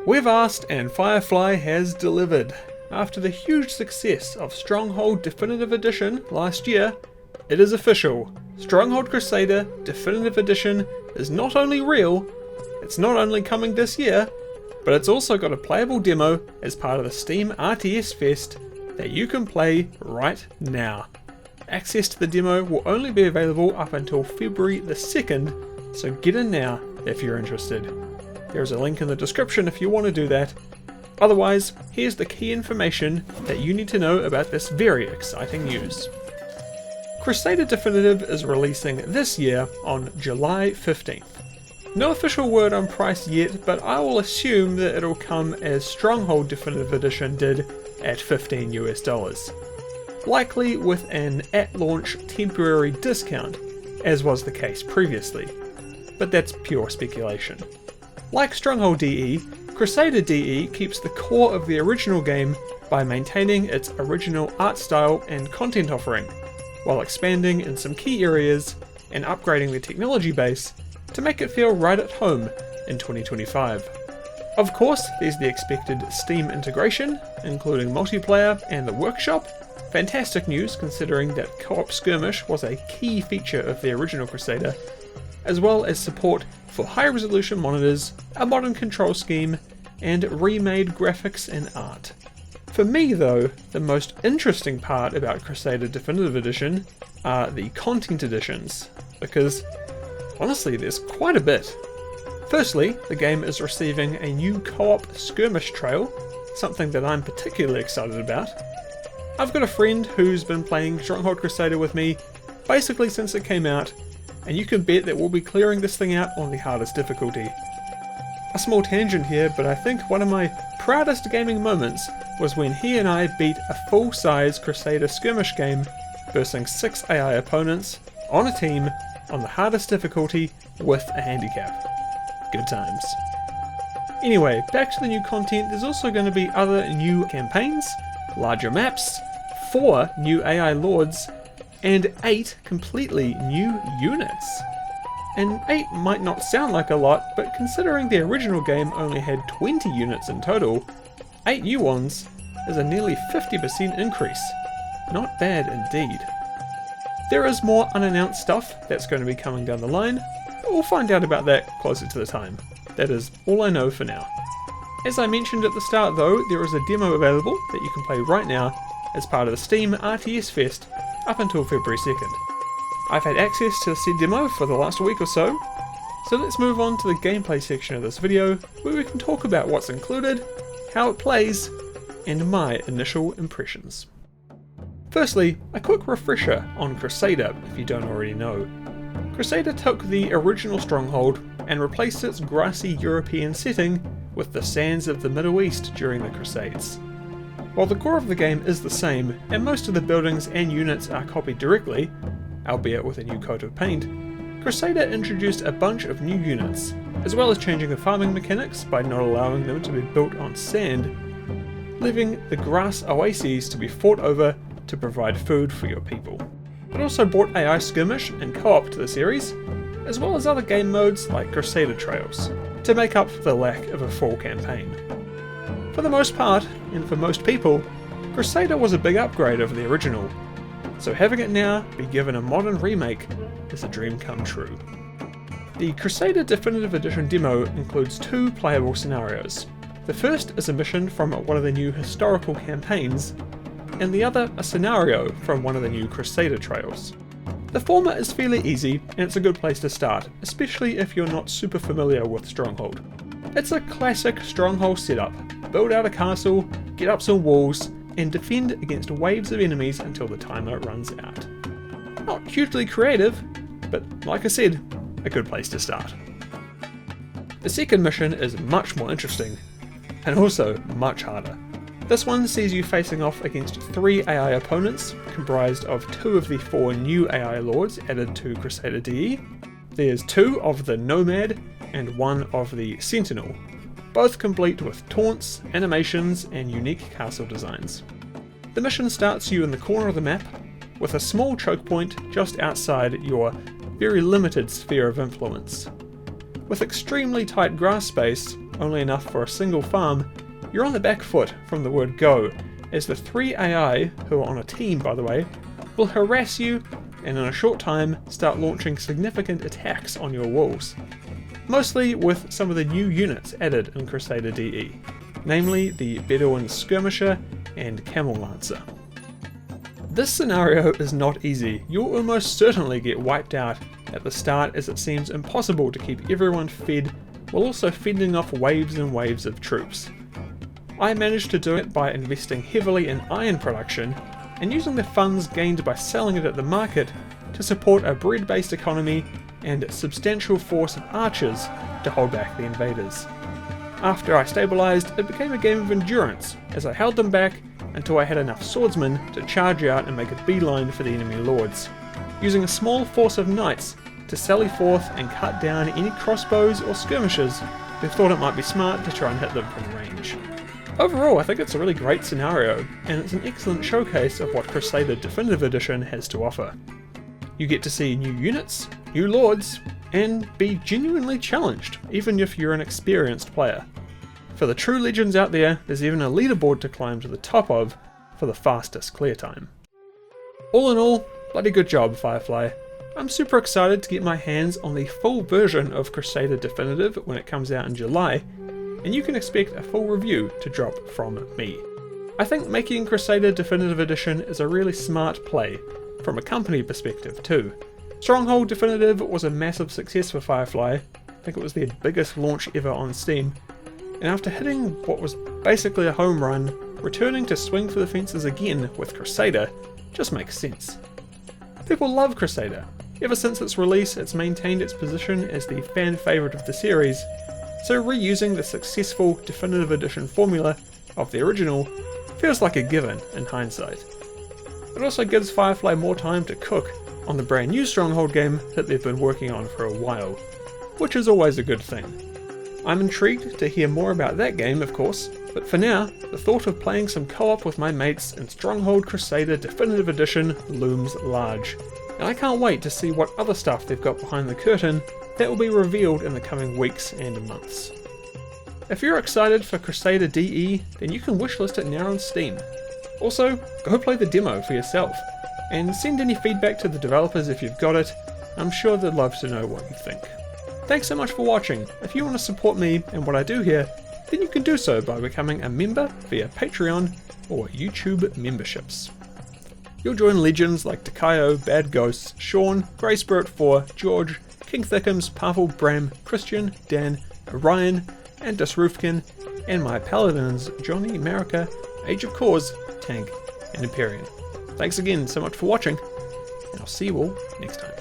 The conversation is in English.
We've asked and Firefly has delivered. After the huge success of Stronghold Definitive Edition last year, it is official. Stronghold Crusader Definitive Edition is not only real, it's not only coming this year, but it's also got a playable demo as part of the Steam RTS Fest that you can play right now. Access to the demo will only be available up until February the 2nd, so get in now if you're interested. There's a link in the description if you want to do that. Otherwise, here's the key information that you need to know about this very exciting news. Crusader Definitive is releasing this year on July 15th. No official word on price yet, but I will assume that it'll come as Stronghold Definitive Edition did at $15 US. Likely with an at-launch temporary discount, as was the case previously. But that's pure speculation. Like Stronghold DE, Crusader DE keeps the core of the original game by maintaining its original art style and content offering, while expanding in some key areas and upgrading the technology base to make it feel right at home in 2025. Of course, there's the expected Steam integration, including multiplayer and the workshop. Fantastic news considering that co-op skirmish was a key feature of the original Crusader, as well as support for high-resolution monitors, a modern control scheme, and remade graphics and art. For me though, the most interesting part about Crusader Definitive Edition are the content additions, because honestly there's quite a bit. Firstly, the game is receiving a new co-op skirmish trail, something that I'm particularly excited about. I've got a friend who's been playing Stronghold Crusader with me basically since it came out, and you can bet that we'll be clearing this thing out on the hardest difficulty. A small tangent here, but I think one of my proudest gaming moments was when he and I beat a full-size Crusader skirmish game versing 6 AI opponents on a team on the hardest difficulty with a handicap. Good times. Anyway, back to the new content. There's also going to be other new campaigns, larger maps, 4 new AI lords, and 8 completely new units. And 8 might not sound like a lot, but considering the original game only had 20 units in total, 8 new ones is a nearly 50% increase. Not bad indeed. There is more unannounced stuff that's going to be coming down the line, but we'll find out about that closer to the time. That is all I know for now. As I mentioned at the start though, there is a demo available that you can play right now as part of the Steam RTS Fest up until February 2nd. I've had access to the said demo for the last week or so let's move on to the gameplay section of this video where we can talk about what's included, how it plays, and my initial impressions. Firstly, a quick refresher on Crusader if you don't already know. Crusader took the original Stronghold and replaced its grassy European setting with the sands of the Middle East during the Crusades. While the core of the game is the same, and most of the buildings and units are copied directly, albeit with a new coat of paint, Crusader introduced a bunch of new units, as well as changing the farming mechanics by not allowing them to be built on sand, leaving the grass oases to be fought over to provide food for your people. It also brought AI skirmish and co-op to the series, as well as other game modes like Crusader Trails, to make up for the lack of a full campaign. For the most part, and for most people, Crusader was a big upgrade over the original, so having it now be given a modern remake is a dream come true. The Crusader Definitive Edition demo includes 2 playable scenarios. The first is a mission from one of the new historical campaigns, and the other a scenario from one of the new Crusader Trails. The former is fairly easy, and it's a good place to start, especially if you're not super familiar with Stronghold. It's a classic Stronghold setup. Build out a castle, get up some walls, and defend against waves of enemies until the timer runs out. Not hugely creative, but like I said, a good place to start. The second mission is much more interesting, and also much harder. This one sees you facing off against 3 AI opponents, comprised of 2 of the 4 new AI lords added to Crusader DE. There's 2 of the Nomad and 1 of the Sentinel, both complete with taunts, animations, and unique castle designs. The mission starts you in the corner of the map, with a small choke point just outside your very limited sphere of influence. With extremely tight grass space, only enough for a single farm, you're on the back foot from the word go, as the 3 AI, who are on a team by the way, will harass you and in a short time start launching significant attacks on your walls. Mostly with some of the new units added in Crusader DE, namely the Bedouin Skirmisher and Camel Lancer. This scenario is not easy. You'll almost certainly get wiped out at the start, as it seems impossible to keep everyone fed while also fending off waves and waves of troops. I managed to do it by investing heavily in iron production and using the funds gained by selling it at the market to support a bread-based economy and a substantial force of archers to hold back the invaders. After I stabilised, it became a game of endurance as I held them back until I had enough swordsmen to charge out and make a beeline for the enemy lords, using a small force of knights to sally forth and cut down any crossbows or skirmishers who thought it might be smart to try and hit them from range. Overall, I think it's a really great scenario, and it's an excellent showcase of what Crusader Definitive Edition has to offer. You get to see new units, new lords, and be genuinely challenged, even if you're an experienced player. For the true legends out there, there's even a leaderboard to climb to the top of for the fastest clear time. All in all, bloody good job, Firefly. I'm super excited to get my hands on the full version of Crusader Definitive when it comes out in July, and you can expect a full review to drop from me. I think making Crusader Definitive Edition is a really smart play, from a company perspective too. Stronghold Definitive was a massive success for Firefly. I think it was their biggest launch ever on Steam, and after hitting what was basically a home run, returning to swing for the fences again with Crusader just makes sense. People love Crusader. Ever since its release, it's maintained its position as the fan favourite of the series, so reusing the successful Definitive Edition formula of the original feels like a given in hindsight. It also gives Firefly more time to cook on the brand new Stronghold game that they've been working on for a while, which is always a good thing. I'm intrigued to hear more about that game, of course, but for now, the thought of playing some co-op with my mates in Stronghold Crusader Definitive Edition looms large, and I can't wait to see what other stuff they've got behind the curtain that will be revealed in the coming weeks and months. If you're excited for Crusader DE, then you can wishlist it now on Steam. Also, go play the demo for yourself, and send any feedback to the developers if you've got it. I'm sure they'd love to know what you think. Thanks so much for watching. If you want to support me and what I do here, then you can do so by becoming a member via Patreon or YouTube memberships. You'll join legends like Takayo, Bad Ghosts, Sean, Grey Spirit 4, George, King Thickums, Pavel, Bram, Christian, Dan, Orion, and Disroofkin, and my paladins Johnny, Marika, Age of Cause, Tank, and Empyrean. Thanks again so much for watching, and I'll see you all next time.